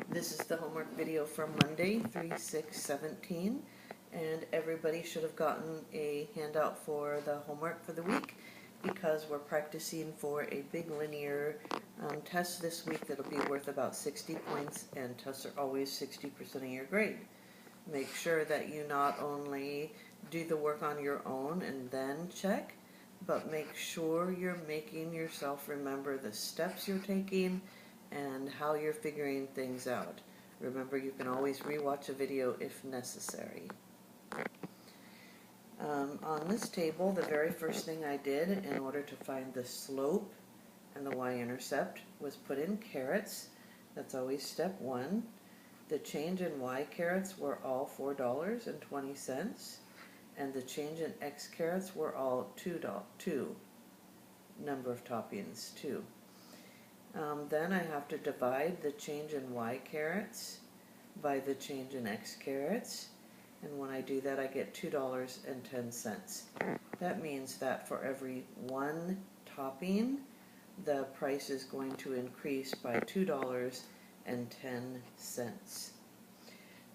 This is the homework video from Monday, 3/6/17, and everybody should have gotten a handout for the homework for the week because we're practicing for a big linear test this week that'll be worth about 60 points, and tests are always 60% of your grade. Make sure that you not only do the work on your own and then check, but make sure you're making yourself remember the steps you're taking and how you're figuring things out. Remember, you can always rewatch a video if necessary. On this table, the very first thing I did in order to find the slope and the y-intercept was put in carats. That's always step one. The change in y carats were all $4.20, and the change in x carats were all two. Number of toppings, 2. Then I have to divide the change in y carats by the change in x carats, and when I do that I get $2.10. That means that for every one topping, the price is going to increase by $2.10.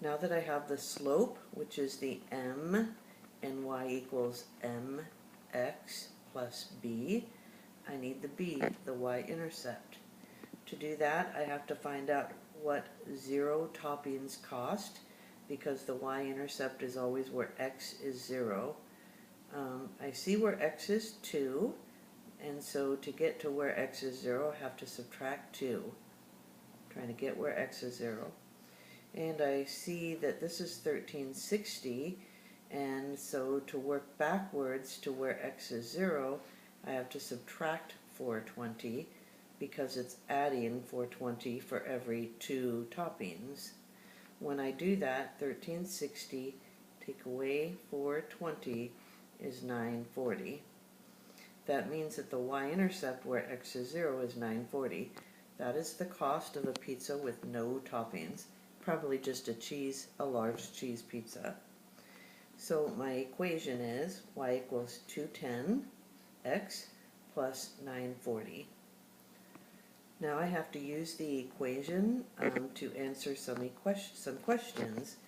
Now that I have the slope, which is the m, and y equals mx plus b, I need the b, the y-intercept. To do that, I have to find out what 0 toppings cost, because the y-intercept is always where x is 0. I see where x is 2, and so to get to where x is 0, I have to subtract 2. I'm trying to get where x is 0. And I see that this is 1360, and so to work backwards to where x is 0, I have to subtract 420, because it's adding 420 for every 2 toppings. When I do that, 1360 take away 420 is 940. That means that the y-intercept where x is 0 is 940. That is the cost of a pizza with no toppings. Probably just a large cheese pizza. So my equation is y equals 210x plus 940. Now I have to use the equation to answer some questions.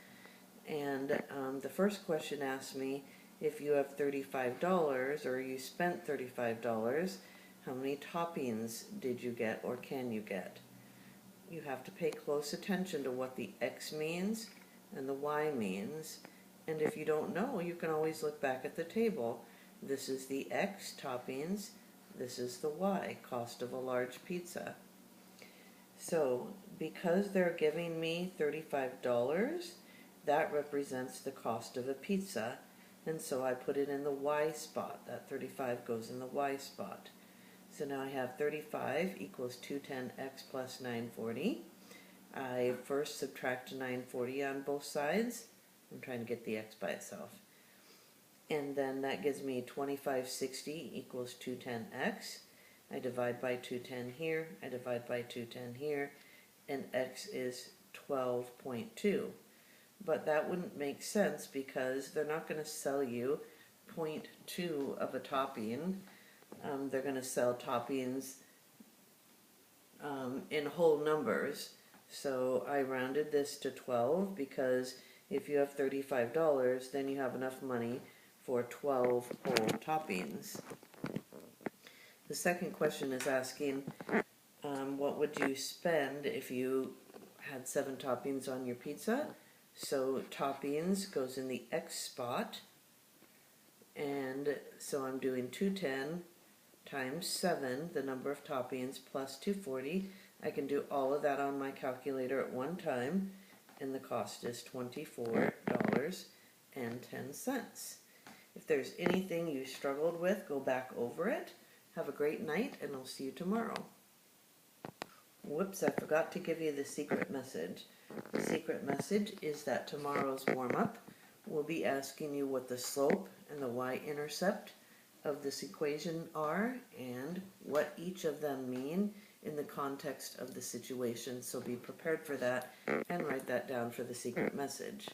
And the first question asks me, if you have $35 or you spent $35, how many toppings did you get or can you get? You have to pay close attention to what the x means and the y means. And if you don't know, you can always look back at the table. This is the x toppings, this is the y, cost of a large pizza. So because they're giving me $35, that represents the cost of a pizza, and so I put it in the y spot. That 35 goes in the y spot. So now I have 35 equals 210x plus 940. I first subtract 940 on both sides. I'm trying to get the x by itself. And then that gives me 2560 equals 210x. I divide by 210 here, I divide by 210 here, and x is 12.2. But that wouldn't make sense because they're not going to sell you 0.2 of a topping. They're going to sell toppings in whole numbers. So I rounded this to 12 because if you have $35, then you have enough money for 12 whole toppings. The second question is asking, what would you spend if you had 7 toppings on your pizza? So toppings goes in the x spot, and so I'm doing 210 times 7, the number of toppings, plus 240. I can do all of that on my calculator at one time, and the cost is $24.10. If there's anything you struggled with, go back over it. Have a great night, and I'll see you tomorrow. Whoops, I forgot to give you the secret message. The secret message is that tomorrow's warm-up will be asking you what the slope and the y-intercept of this equation are and what each of them mean in the context of the situation. So be prepared for that and write that down for the secret message.